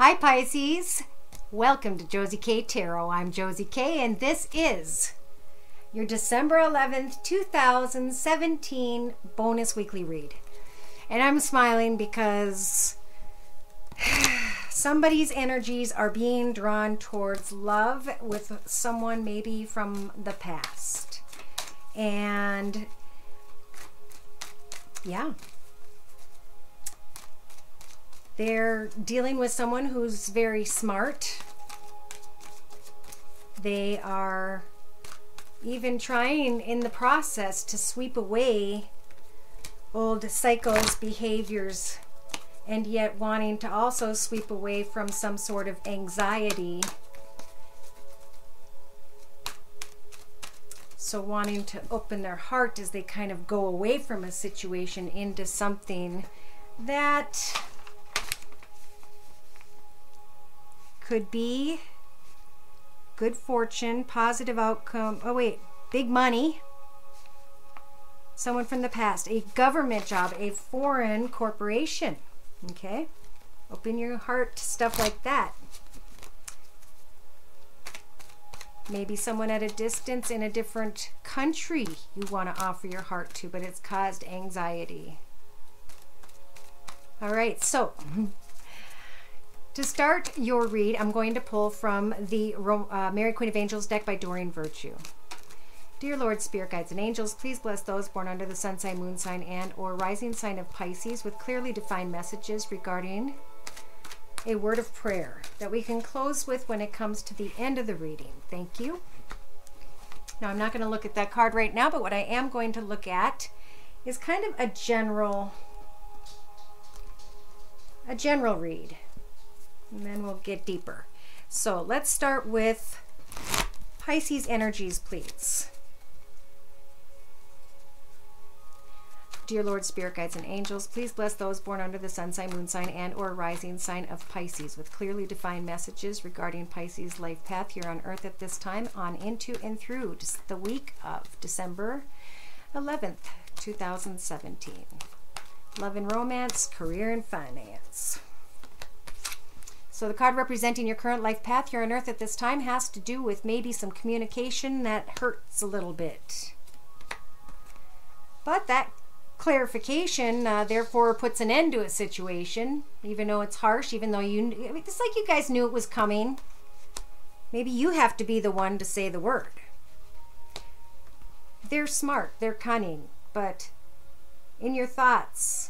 Hi Pisces, welcome to Josie K Tarot. I'm Josie K and this is your December 11th, 2017 bonus weekly read. And I'm smiling because somebody's energies are being drawn towards love with someone maybe from the past. And yeah, they're dealing with someone who's very smart. They are even trying in the process to sweep away old cycles, behaviors, and yet wanting to also sweep away from some sort of anxiety. So wanting to open their heart as they kind of go away from a situation into something that could be good fortune, positive outcome. Oh wait, big money. Someone from the past, a government job, a foreign corporation. Okay? Open your heart to stuff like that. Maybe someone at a distance in a different country you want to offer your heart to, but it's caused anxiety. All right, so to start your read, I'm going to pull from the Mary Queen of Angels deck by Doreen Virtue. Dear Lord, Spirit Guides and Angels, please bless those born under the sun sign, moon sign, and or rising sign of Pisces with clearly defined messages regarding a word of prayer that we can close with when it comes to the end of the reading. Thank you. Now, I'm not going to look at that card right now, but what I am going to look at is kind of a general read. And then we'll get deeper. So let's start with Pisces energies, please. Dear Lord, Spirit Guides and Angels, please bless those born under the sun sign, moon sign, and or rising sign of Pisces with clearly defined messages regarding Pisces' life path here on earth at this time, on into and through the week of December 11th, 2017. Love and romance, career and finance. So the card representing your current life path here on earth at this time has to do with maybe some communication that hurts a little bit. But that clarification therefore puts an end to a situation, even though it's harsh, even though it's like you guys knew it was coming. Maybe you have to be the one to say the word. They're smart, they're cunning, but in your thoughts,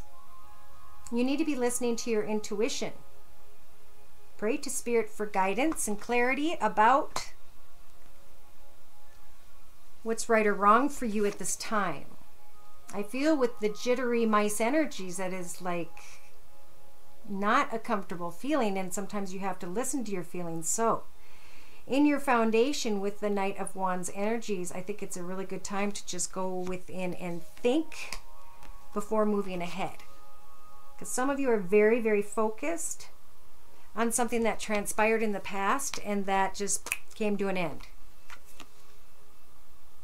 you need to be listening to your intuition. Pray to Spirit for guidance and clarity about what's right or wrong for you at this time. I feel with the jittery mice energies that is like not a comfortable feeling, and sometimes you have to listen to your feelings. So in your foundation with the Knight of Wands energies, I think it's a really good time to just go within and think before moving ahead. Because some of you are very, very focused on something that transpired in the past and that just came to an end.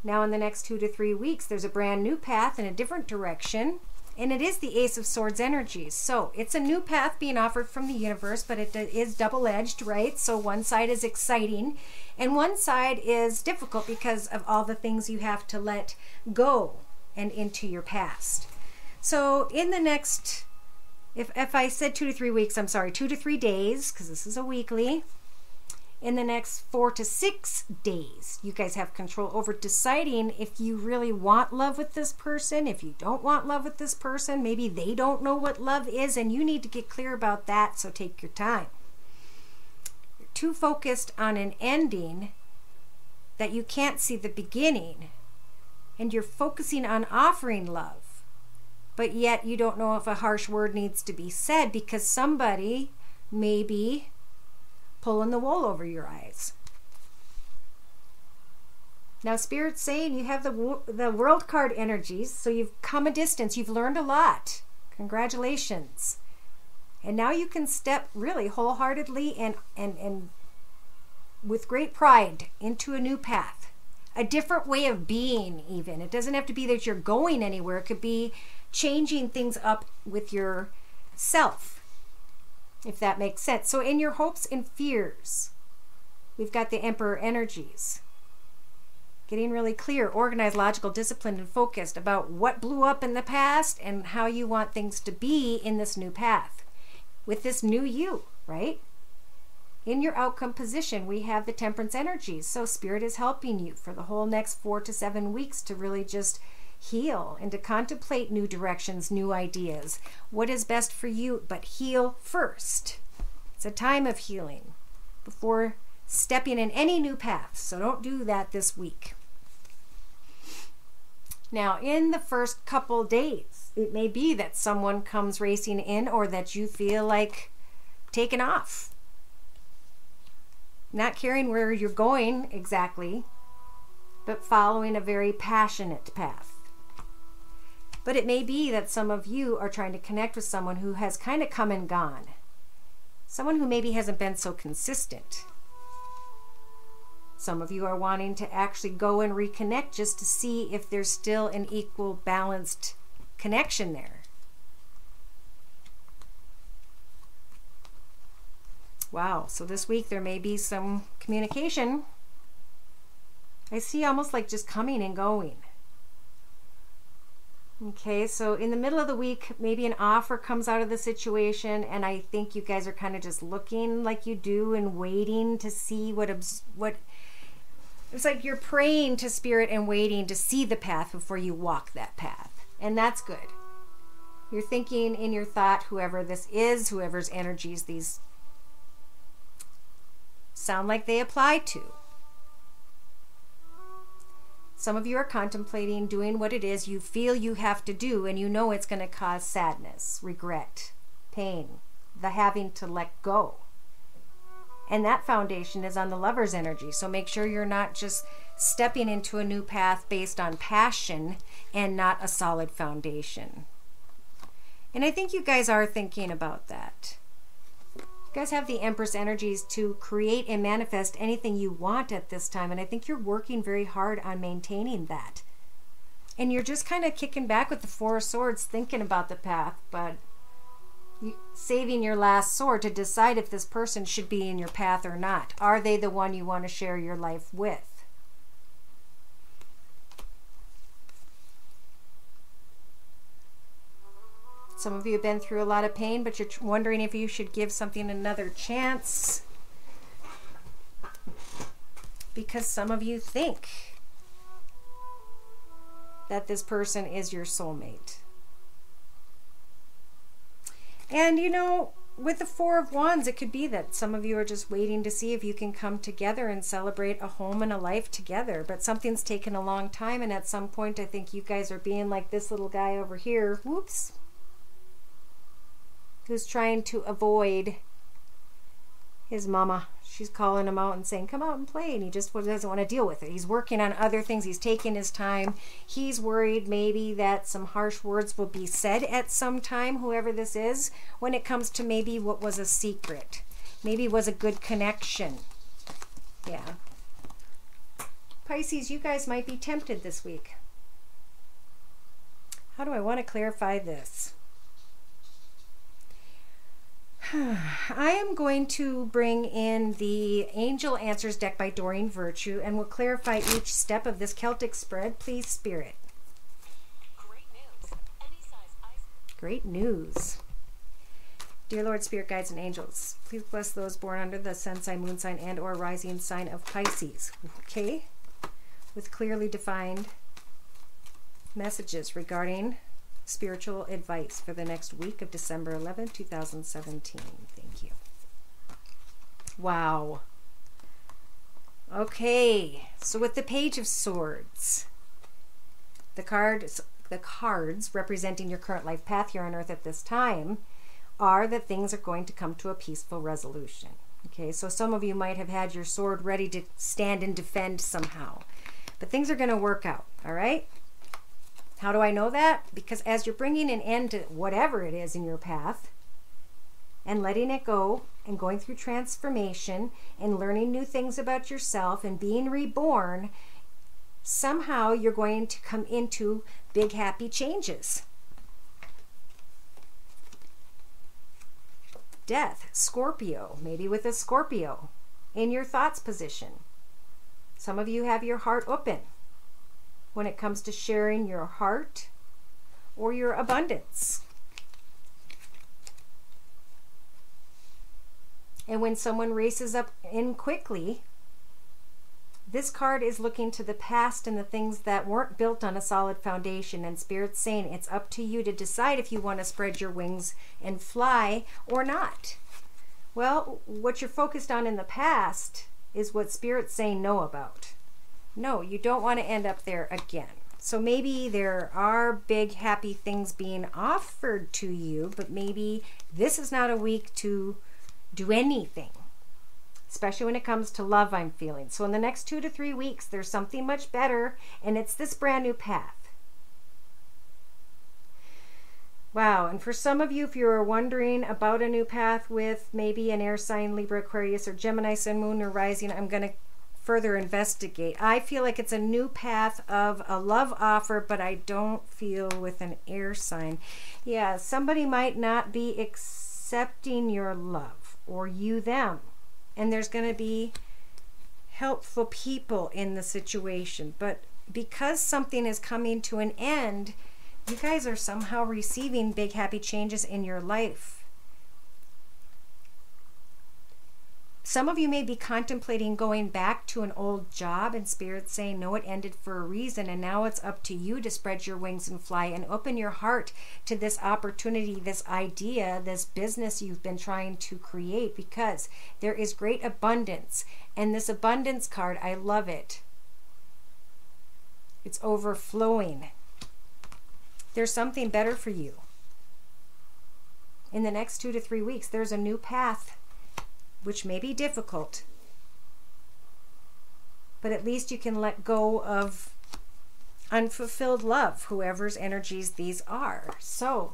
Now in the next 2 to 3 weeks, there's a brand new path in a different direction, and it is the Ace of Swords energies. So it's a new path being offered from the universe, but it is double-edged, right? So one side is exciting and one side is difficult because of all the things you have to let go and into your past. So in the next, if I said 2 to 3 weeks, I'm sorry, 2 to 3 days, because this is a weekly. In the next 4 to 6 days, you guys have control over deciding if you really want love with this person, if you don't want love with this person. Maybe they don't know what love is, and you need to get clear about that, so take your time. You're too focused on an ending that you can't see the beginning, and you're focusing on offering love. But yet you don't know if a harsh word needs to be said because somebody may be pulling the wool over your eyes. Now Spirit's saying you have the World card energies, so you've come a distance. You've learned a lot. Congratulations. And now you can step really wholeheartedly and with great pride into a new path. A different way of being even. It doesn't have to be that you're going anywhere. It could be changing things up with yourself. if that makes sense. So in your hopes and fears, we've got the Emperor energies. Getting really clear, organized, logical, disciplined, and focused about what blew up in the past and how you want things to be in this new path. With this new you, right? In your outcome position, we have the Temperance energies. So Spirit is helping you for the whole next 4 to 7 weeks to really just heal and to contemplate new directions, new ideas. What is best for you, but heal first. It's a time of healing before stepping in any new path. So don't do that this week. Now, in the first couple days, it may be that someone comes racing in or that you feel like taking off. Not caring where you're going exactly, but following a very passionate path. But it may be that some of you are trying to connect with someone who has kind of come and gone. Someone who maybe hasn't been so consistent. Some of you are wanting to actually go and reconnect just to see if there's still an equal, balanced connection there. Wow, so this week there may be some communication. I see almost like just coming and going. Okay, so in the middle of the week, maybe an offer comes out of the situation, and I think you guys are kind of just looking like you do and waiting to see what it's like you're praying to Spirit and waiting to see the path before you walk that path. And that's good. You're thinking in your thought, whoever this is, whoever's energies these sound like they apply to. Some of you are contemplating doing what it is you feel you have to do, and you know it's going to cause sadness, regret, pain, the having to let go. And that foundation is on the Lover's energy. So make sure you're not just stepping into a new path based on passion and not a solid foundation. And I think you guys are thinking about that. You guys have the Empress energies to create and manifest anything you want at this time. And I think you're working very hard on maintaining that. And you're just kind of kicking back with the Four of Swords, thinking about the path, but saving your last sword to decide if this person should be in your path or not. Are they the one you want to share your life with? Some of you have been through a lot of pain, but you're wondering if you should give something another chance. Because some of you think that this person is your soulmate. And you know, with the Four of Wands, it could be that some of you are just waiting to see if you can come together and celebrate a home and a life together. But something's taken a long time, and at some point I think you guys are being like this little guy over here, whoops, who's trying to avoid his mama. She's calling him out and saying, come out and play, and he just doesn't want to deal with it. He's working on other things. He's taking his time. He's worried maybe that some harsh words will be said at some time, whoever this is, when it comes to maybe what was a secret. Maybe was a good connection. Yeah. Pisces, you guys might be tempted this week. How do I want to clarify this? I am going to bring in the Angel Answers deck by Doreen Virtue, and we'll clarify each step of this Celtic spread. Please, Spirit. Great news. Any size ice. Great news. Dear Lord, Spirit, Guides, and Angels, please bless those born under the sun sign, moon sign, and or rising sign of Pisces. Okay? With clearly defined messages regarding spiritual advice for the next week of December 11, 2017. Thank you. Wow. Okay, so with the Page of Swords, the cards representing your current life path here on Earth at this time are that things are going to come to a peaceful resolution. Okay, so some of you might have had your sword ready to stand and defend somehow, but things are going to work out, all right? How do I know that? Because as you're bringing an end to whatever it is in your path and letting it go and going through transformation and learning new things about yourself and being reborn, somehow you're going to come into big happy changes. Death, Scorpio, maybe with a Scorpio in your thoughts position. Some of you have your heart open when it comes to sharing your heart or your abundance. And when someone races up in quickly, this card is looking to the past and the things that weren't built on a solid foundation. And Spirit's saying it's up to you to decide if you want to spread your wings and fly or not. Well, what you're focused on in the past is what Spirit's saying no about. No, you don't want to end up there again. So maybe there are big, happy things being offered to you, but maybe this is not a week to do anything. Especially when it comes to love, I'm feeling. So in the next 2 to 3 weeks, there's something much better, and it's this brand new path. Wow, and for some of you, if you're wondering about a new path with maybe an air sign, Libra, Aquarius, or Gemini, Sun, Moon, or Rising, I'm going to further investigate. I feel like it's a new path of a love offer, but I don't feel with an air sign. Yeah, somebody might not be accepting your love, or you them. And there's going to be helpful people in the situation. But because something is coming to an end, you guys are somehow receiving big, happy changes in your life. Some of you may be contemplating going back to an old job, and Spirit's saying, no, it ended for a reason, and now it's up to you to spread your wings and fly and open your heart to this opportunity, this idea, this business you've been trying to create, because there is great abundance. And this abundance card, I love it. It's overflowing. There's something better for you. In the next 2 to 3 weeks, there's a new path, which may be difficult, but at least you can let go of unfulfilled love, whoever's energies these are. So,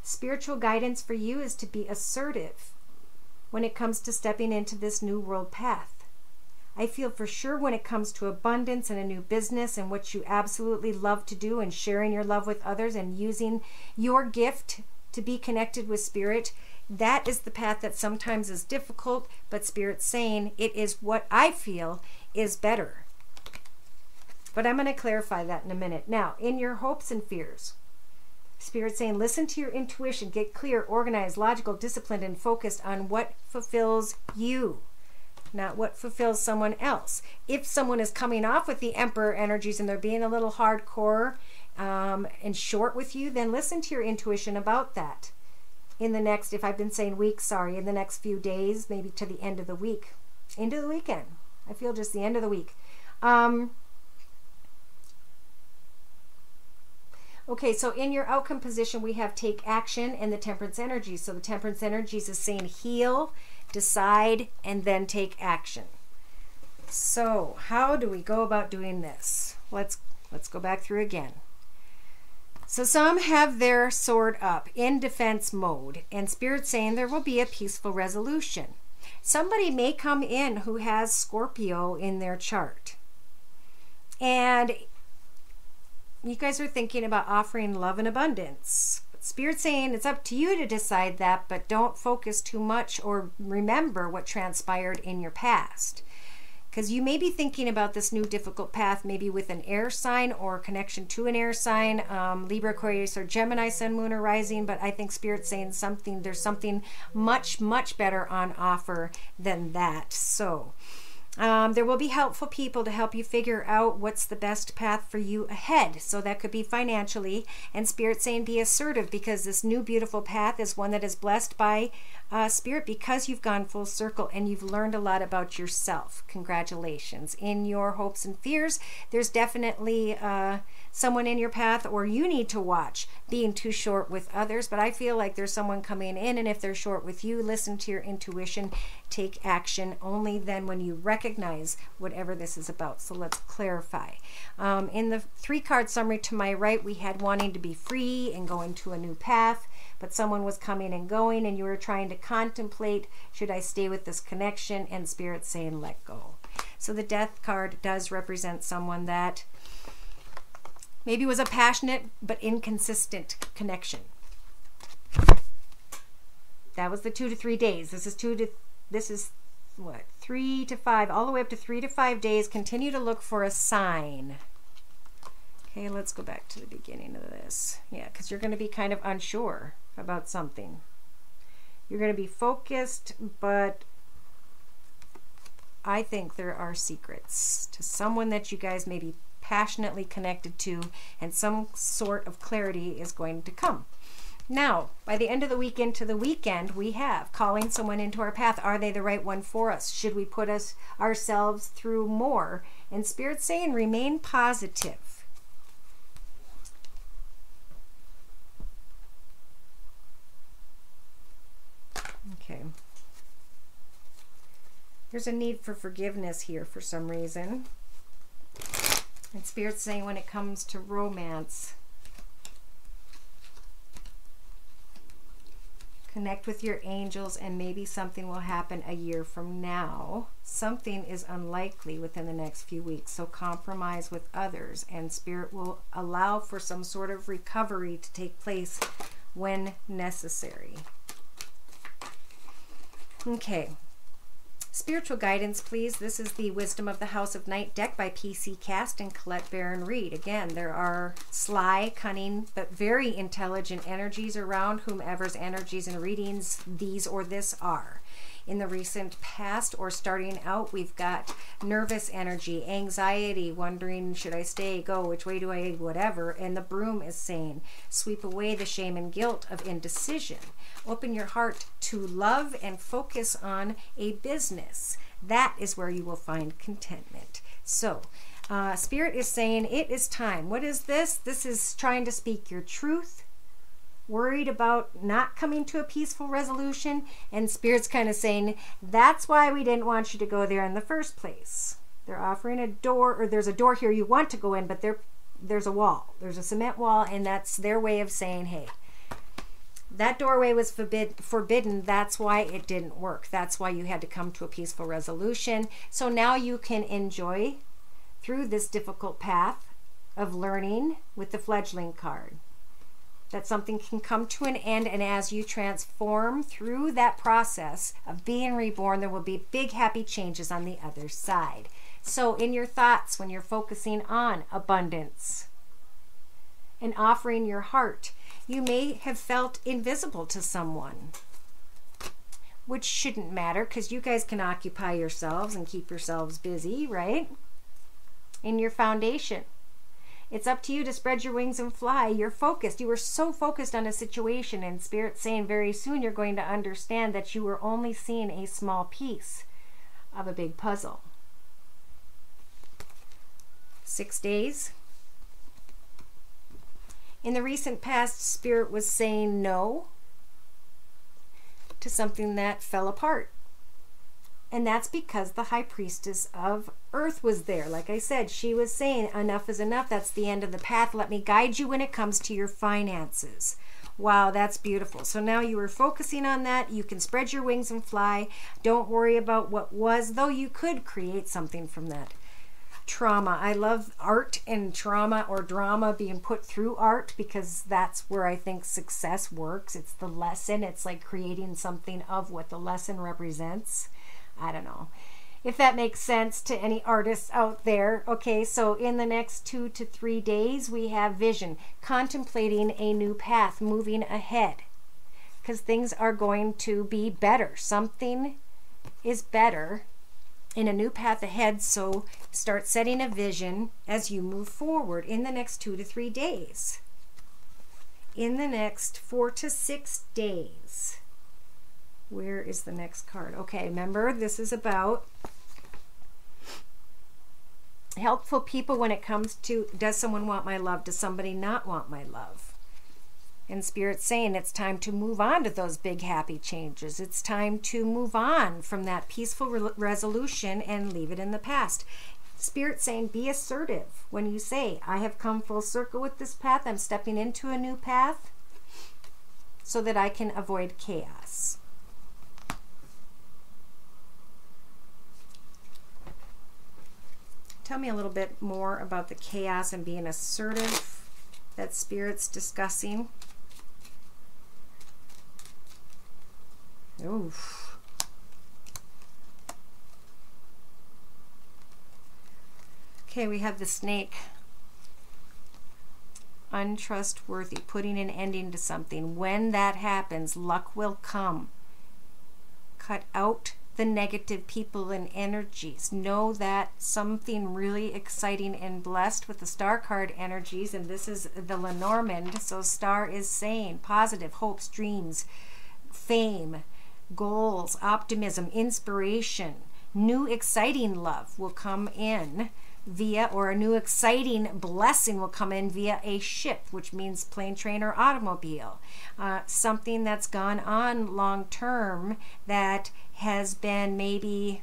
spiritual guidance for you is to be assertive when it comes to stepping into this new world path. I feel for sure when it comes to abundance and a new business and what you absolutely love to do and sharing your love with others and using your gift to be connected with Spirit, that is the path that sometimes is difficult, but Spirit's saying it is what I feel is better. But I'm going to clarify that in a minute. Now, in your hopes and fears, Spirit's saying listen to your intuition, get clear, organized, logical, disciplined, and focused on what fulfills you, not what fulfills someone else. If someone is coming off with the Emperor energies and they're being a little hardcore and short with you, then listen to your intuition about that. In the next, if I've been saying weeks, sorry, in the next few days, maybe to the end of the week, into the weekend. I feel just the end of the week. Okay, so in your outcome position, we have take action and the temperance energy. So the temperance energies is saying heal, decide, and then take action. So how do we go about doing this? Let's go back through again. So some have their sword up in defense mode, and Spirit's saying there will be a peaceful resolution. Somebody may come in who has Scorpio in their chart, and you guys are thinking about offering love and abundance. But Spirit's saying it's up to you to decide that, but don't focus too much or remember what transpired in your past. Because you may be thinking about this new difficult path, maybe with an air sign or connection to an air sign, Libra, Aquarius, or Gemini, Sun, Moon, or Rising. But I think Spirit's saying there's something much, much better on offer than that. So there will be helpful people to help you figure out what's the best path for you ahead. So that could be financially, and Spirit's saying be assertive, because this new beautiful path is one that is blessed by Spirit, because you've gone full circle and you've learned a lot about yourself. Congratulations. In your hopes and fears, there's definitely someone in your path, or you need to watch being too short with others. But I feel like there's someone coming in, and if they're short with you, listen to your intuition, take action only then when you recognize whatever this is about. So let's clarify. In the 3-card summary to my right, we had wanting to be free and go into a new path, but someone was coming and going, and you were trying to contemplate, should I stay with this connection? And Spirit's saying let go. So the Death card does represent someone that maybe was a passionate but inconsistent connection. That was the 2 to 3 days. This is what, 3 to 5, all the way up to 3 to 5 days. Continue to look for a sign. Okay, let's go back to the beginning of this. Yeah, because you're going to be kind of unsure about something. You're going to be focused, but I think there are secrets to someone that you guys may be passionately connected to, and some sort of clarity is going to come. Now, by the end of the week into the weekend, we have calling someone into our path. Are they the right one for us? Should we put ourselves through more? And Spirit's saying remain positive. Okay. There's a need for forgiveness here for some reason. And Spirit's saying when it comes to romance, connect with your angels and maybe something will happen a year from now. Something is unlikely within the next few weeks, so compromise with others, and Spirit will allow for some sort of recovery to take place when necessary. Okay. Spiritual guidance, please. This is the Wisdom of the House of Night deck by PC Cast and Colette Baron Reed. Again, there are sly, cunning, but very intelligent energies around whomever's energies and readings these or this are. In the recent past or starting out, we've got nervous energy, anxiety, wondering, should I stay, go, which way do I, whatever. And the broom is saying, sweep away the shame and guilt of indecision. Open your heart to love and focus on a business. That is where you will find contentment. So, Spirit is saying it is time. What is this? This is trying to speak your truth. Worried about not coming to a peaceful resolution, and Spirit's kind of saying that's why we didn't want you to go there in the first place. They're offering a door, or there's a door here you want to go in, but there's a wall. There's a cement wall, and that's their way of saying, hey, that doorway was forbidden. That's why it didn't work. That's why you had to come to a peaceful resolution. So now you can enjoy through this difficult path of learning with the fledgling card. That something can come to an end, and as you transform through that process of being reborn, there will be big happy changes on the other side. So in your thoughts, when you're focusing on abundance and offering your heart, you may have felt invisible to someone, which shouldn't matter because you guys can occupy yourselves and keep yourselves busy, right? In your foundation. It's up to you to spread your wings and fly. You're focused. You were so focused on a situation, and Spirit's saying very soon you're going to understand that you were only seeing a small piece of a big puzzle. 6 days. In the recent past, Spirit was saying no to something that fell apart. And that's because the High Priestess of Earth was there. Like I said, she was saying enough is enough. That's the end of the path. Let me guide you when it comes to your finances. Wow, that's beautiful. So now you are focusing on that. You can spread your wings and fly. Don't worry about what was, though you could create something from that. Trauma. I love art and trauma or drama being put through art because that's where I think success works. It's the lesson. It's like creating something of what the lesson represents. I don't know if that makes sense to any artists out there. Okay, so in the next 2 to 3 days, we have vision, contemplating a new path, moving ahead, because things are going to be better. Something is better in a new path ahead, so start setting a vision as you move forward in the next 2 to 3 days. In the next 4 to 6 days. Where is the next card? Okay, remember, this is about helpful people when it comes to, does someone want my love? Does somebody not want my love? And Spirit's saying it's time to move on to those big happy changes. It's time to move on from that peaceful resolution and leave it in the past. Spirit's saying be assertive when you say, I have come full circle with this path. I'm stepping into a new path so that I can avoid chaos. Tell me a little bit more about the chaos and being assertive that Spirit's discussing. Oof. Okay, we have the snake. Untrustworthy, putting an ending to something. When that happens, luck will come. Cut out the negative people and energies. Know that something really exciting and blessed with the star card energies, and this is the Lenormand, so star is saying positive hopes, dreams, fame, goals, optimism, inspiration, new exciting love will come in via, or a new exciting blessing will come in via a ship, which means plane, train, or automobile. Something that's gone on long term that has been maybe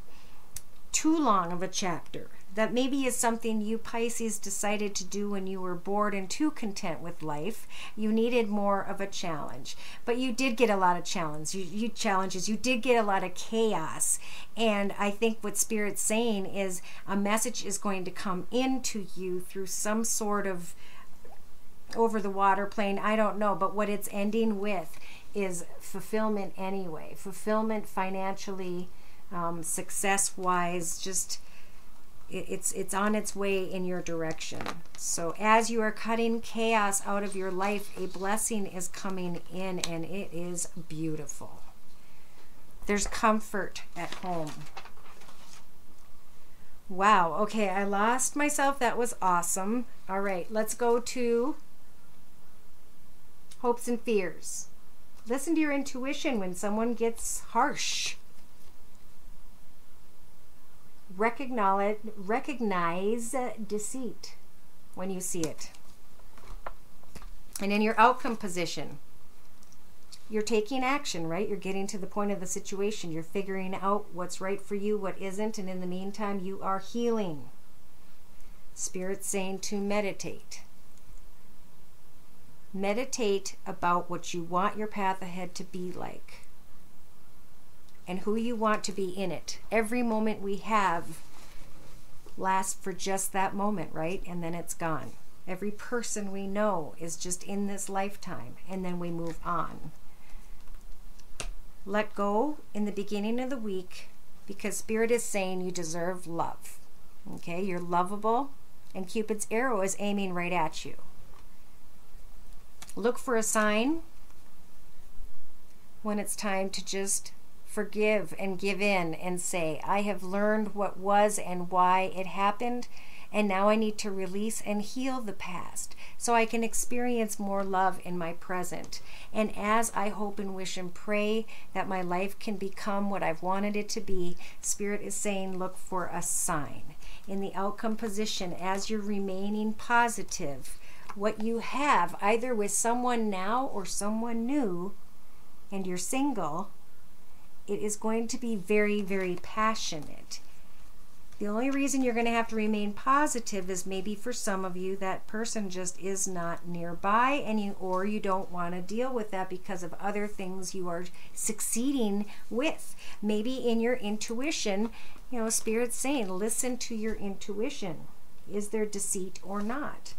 too long of a chapter. That maybe is something you Pisces decided to do when you were bored and too content with life. You needed more of a challenge. But you did get a lot of challenges. You did get a lot of chaos. And I think what Spirit's saying is a message is going to come into you through some sort of over the water plane. I don't know. But what it's ending with is fulfillment anyway. Fulfillment financially, success-wise, just... It's on its way in your direction. So as you are cutting chaos out of your life, a blessing is coming in, and it is beautiful. There's comfort at home. Wow. Okay, I lost myself. That was awesome. All right, let's go to hopes and fears. Listen to your intuition when someone gets harsh. Recognize deceit when you see it. And in your outcome position, you're taking action, right? You're getting to the point of the situation. You're figuring out what's right for you, what isn't, and in the meantime, you are healing. Spirit's saying to meditate. Meditate about what you want your path ahead to be like, and who you want to be in it. Every moment we have lasts for just that moment, right? And then it's gone. Every person we know is just in this lifetime, and then we move on. Let go in the beginning of the week, because Spirit is saying you deserve love. Okay, you're lovable, and Cupid's arrow is aiming right at you. Look for a sign when it's time to just forgive and give in and say, I have learned what was and why it happened, and now I need to release and heal the past so I can experience more love in my present. And as I hope and wish and pray that my life can become what I've wanted it to be, Spirit is saying look for a sign. In the outcome position, as you're remaining positive, what you have, either with someone now or someone new, and you're single, it is going to be very, very passionate. The only reason you're going to have to remain positive is maybe for some of you that person just is not nearby, and you don't want to deal with that because of other things you are succeeding with. Maybe in your intuition, Spirit's saying listen to your intuition. Is there deceit or not?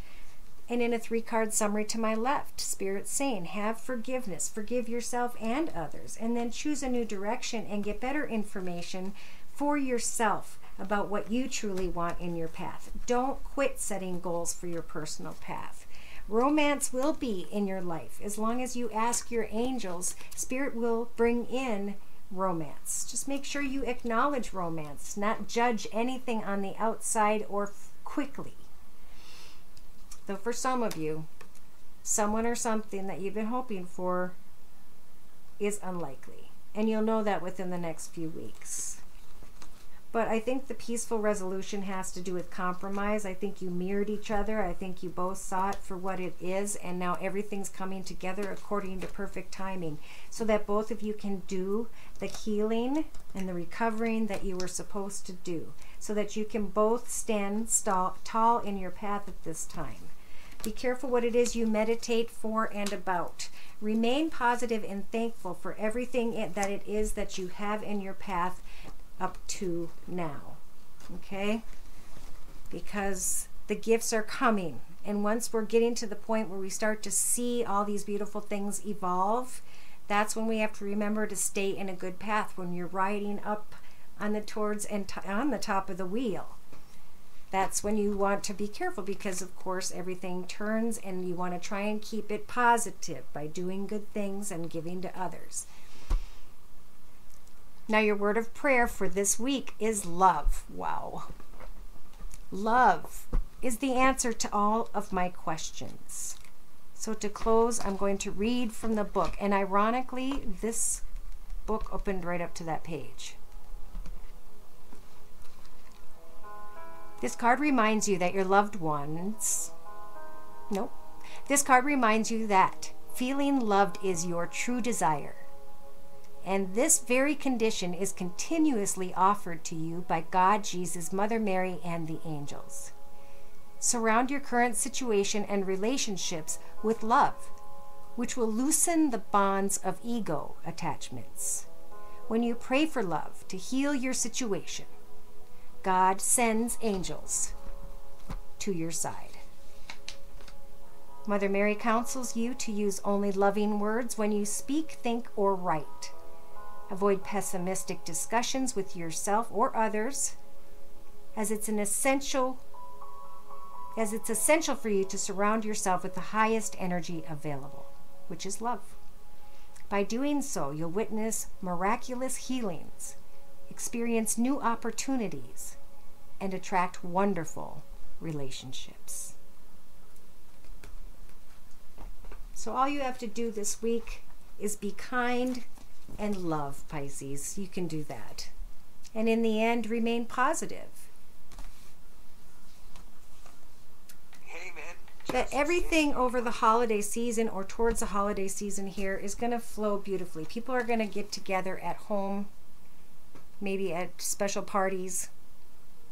And in a 3-card summary to my left, Spirit's saying, have forgiveness, forgive yourself and others, and then choose a new direction and get better information for yourself about what you truly want in your path. Don't quit setting goals for your personal path. Romance will be in your life. As long as you ask your angels, Spirit will bring in romance. Just make sure you acknowledge romance, not judge anything on the outside or quickly. Though for some of you, someone or something that you've been hoping for is unlikely. And you'll know that within the next few weeks. But I think the peaceful resolution has to do with compromise. I think you mirrored each other. I think you both saw it for what it is. And now everything's coming together according to perfect timing, so that both of you can do the healing and the recovering that you were supposed to do, so that you can both stand tall in your path at this time. Be careful what it is you meditate for and about. Remain positive and thankful for everything that it is that you have in your path up to now. Okay? Because the gifts are coming. And once we're getting to the point where we start to see all these beautiful things evolve, That's when we have to remember to stay in a good path when you're riding up on the towards and on the top of the wheel. That's when you want to be careful, because of course everything turns, and you want to try and keep it positive by doing good things and giving to others. Now your word of prayer for this week is love. Wow. Love is the answer to all of my questions. So to close, I'm going to read from the book. And ironically, this book opened right up to that page. This card reminds you that your loved ones... Nope. This card reminds you that feeling loved is your true desire. And this very condition is continuously offered to you by God, Jesus, Mother Mary, and the angels. Surround your current situation and relationships with love, which will loosen the bonds of ego attachments. When you pray for love to heal your situation, God sends angels to your side. Mother Mary counsels you to use only loving words when you speak, think, or write. Avoid pessimistic discussions with yourself or others, as it's essential for you to surround yourself with the highest energy available, which is love. By doing so, you'll witness miraculous healings, experience new opportunities, and attract wonderful relationships. So all you have to do this week is be kind and love, Pisces. You can do that. And in the end, remain positive. Hey, man. That everything over the holiday season or towards the holiday season here is going to flow beautifully. People are going to get together at home, maybe at special parties,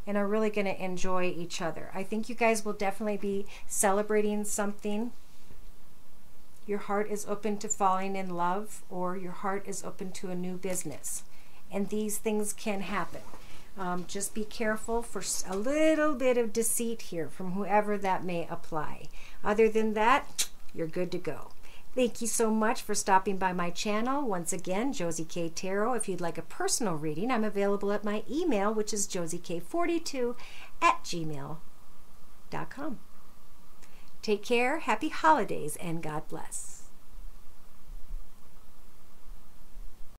and are really going to enjoy each other. I think you guys will definitely be celebrating something. Your heart is open to falling in love, or your heart is open to a new business. And these things can happen. Just be careful for a little bit of deceit here from whoever that may apply. Other than that, you're good to go. Thank you so much for stopping by my channel. Once again, Josie K Tarot. If you'd like a personal reading, I'm available at my email, which is josiek42@gmail.com. Take care, happy holidays, and God bless.